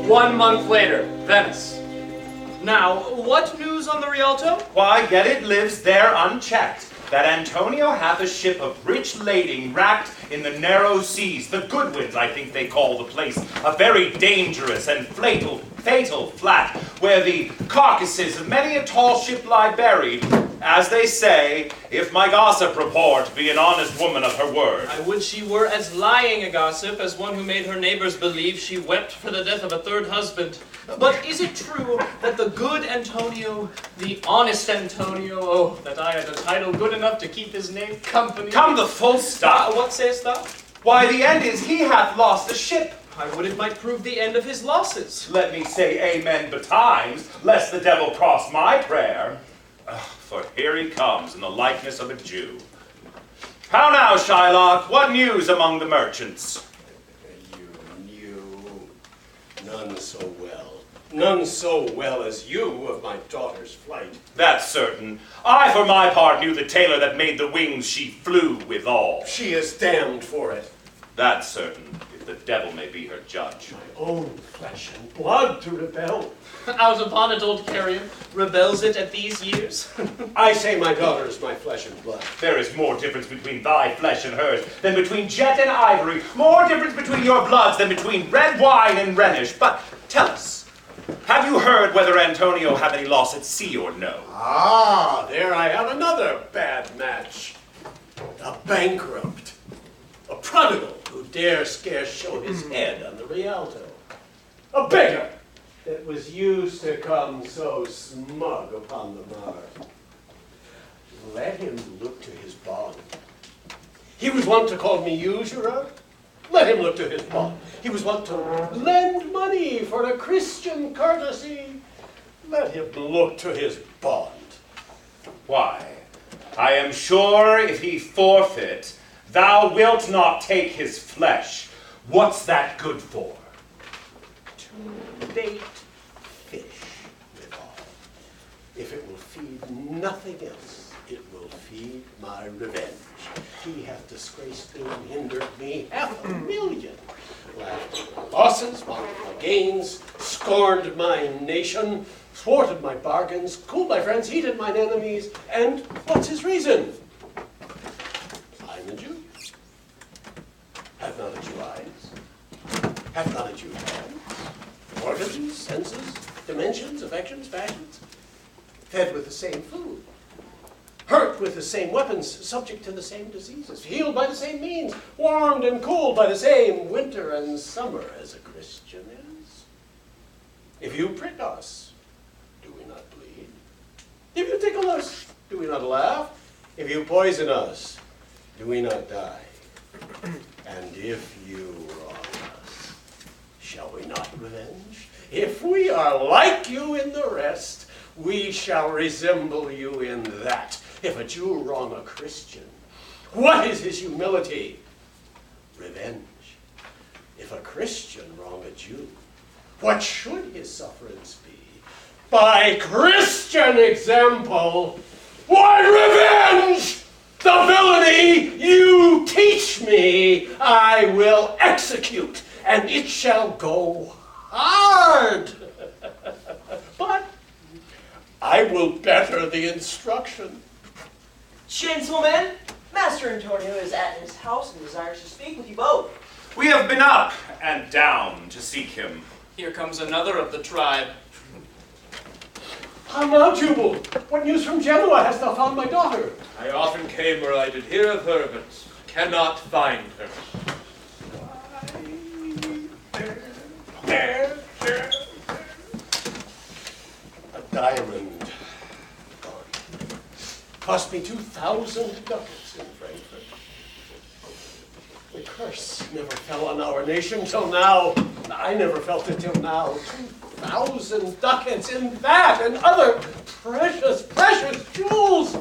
1 month later, Venice. Now, what news on the Rialto? Why, yet it lives there unchecked, that Antonio hath a ship of rich lading wracked in the narrow seas, the Goodwins, I think they call the place, a very dangerous and fatal flat, where the carcasses of many a tall ship lie buried, as they say, if my gossip report be an honest woman of her word. I would she were as lying a gossip as one who made her neighbors believe she wept for the death of a third husband. But is it true that the good Antonio, the honest Antonio, oh, that I had a title good enough to keep his name company? Come the full stop. What sayest thou? Why, the end is he hath lost a ship. I would it might prove the end of his losses. Let me say amen betimes, lest the devil cross my prayer. For here he comes in the likeness of a Jew. How now, Shylock, what news among the merchants? None so well as you of my daughter's flight. That's certain. I, for my part, knew the tailor that made the wings she flew withal. She is damned for it. That's certain, if the devil may be her judge. My own flesh and blood to rebel. Out upon it, old carrion. Rebels it at these years? I say my daughter is my flesh and blood. There is more difference between thy flesh and hers than between jet and ivory. More difference between your bloods than between red wine and Rhenish. But tell us, have you heard whether Antonio have any loss at sea or no? Ah, there I have another bad match. A bankrupt. A prodigal who dare scarce show his head on the Rialto. A beggar that was used to come so smug upon the Mar. Let him look to his bond. He was wont to call me usurer. Let him look to his bond. He was wont to lend money for a Christian courtesy. Let him look to his bond. Why, I am sure if he forfeit, thou wilt not take his flesh. What's that good for? To bait fish withal. If it will feed nothing else, it will feed my revenge. He hath disgraced me and hindered me $500,000. Laughed at my losses, mocked my gains, scorned my nation, thwarted my bargains, cooled my friends, heated mine enemies, and what's his reason? I'm a Jew. Have not a Jew eyes? Have not a Jew hands? Organs, senses, dimensions, affections, passions? Fed with the same food. Hurt with the same weapons, subject to the same diseases, healed by the same means, warmed and cooled by the same winter and summer as a Christian is. If you prick us, do we not bleed? If you tickle us, do we not laugh? If you poison us, do we not die? And if you wrong us, shall we not revenge? If we are like you in the rest, we shall resemble you in that. If a Jew wrong a Christian, what is his humility? Revenge. If a Christian wrong a Jew, what should his sufferance be? By Christian example, why revenge? The villainy you teach me, I will execute, and it shall go hard. But I will better the instruction. Gentlemen, Master Antonio is at his house and desires to speak with you both. We have been up and down to seek him. Here comes another of the tribe. How now, Jubal? What news from Genoa? Hast thou found my daughter? I often came where I did hear of her, but cannot find her. There. A diamond. Cost me 2,000 ducats in Frankfurt. The curse never fell on our nation till now. I never felt it till now. 2,000 ducats in that and other precious jewels.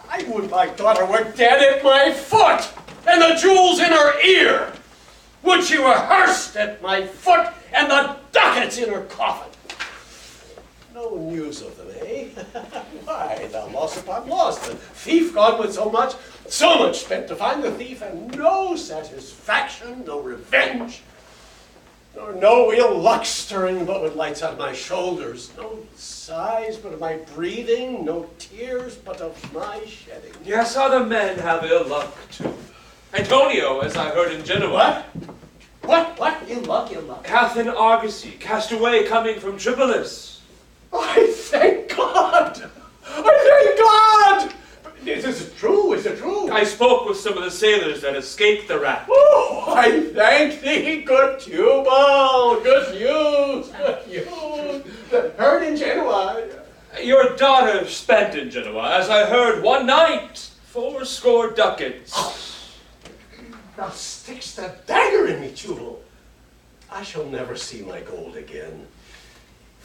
I would my daughter were dead at my foot and the jewels in her ear. Would she were hearsed at my foot and the ducats in her coffin. No news of them, eh? Why, thou loss upon loss, the thief gone with so much spent to find the thief, and no satisfaction, no revenge. nor no ill luck stirring but with lights on my shoulders, no sighs but of my breathing, no tears but of my shedding. Yes, other men have ill luck too. Antonio, as I heard in Genoa. What? Ill luck, ill luck. Hath an argosy cast away coming from Tripolis. I thank God! I thank God! Is it true? Is it true? I spoke with some of the sailors that escaped the raft. Oh, I thank thee, good Tubal! Good news! Good news! Heard in Genoa. Your daughter spent in Genoa, as I heard one night, 80 ducats. Thou stick'st a dagger in me, Tubal. I shall never see my gold again.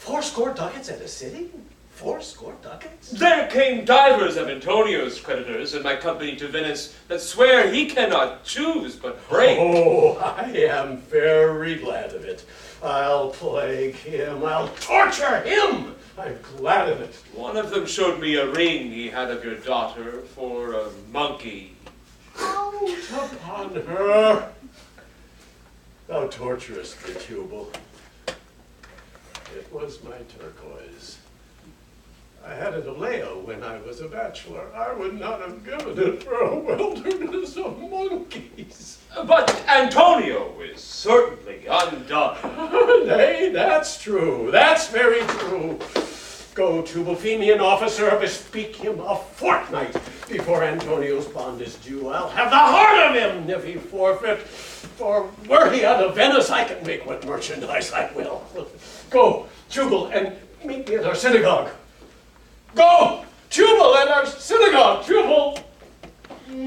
80 ducats at a sitting? 80 ducats? There came divers of Antonio's creditors in my company to Venice that swear he cannot choose but break. Oh, I am very glad of it. I'll plague him. I'll torture him. I'm glad of it. One of them showed me a ring he had of your daughter for a monkey. Out upon her. Thou torturest me, Tubal. It was my turquoise. I had it a Leo when I was a bachelor. I would not have given it for a wilderness of monkeys. But Antonio is certainly undone. Nay, that's true. That's very true. Go to Bohemian officer, bespeak him a fortnight before Antonio's bond is due. I'll have the heart of him if he forfeit. For were he out of Venice, I can make what merchandise I will. Go, Tubal, and meet me at our synagogue. Go, Tubal, at our synagogue, Tubal.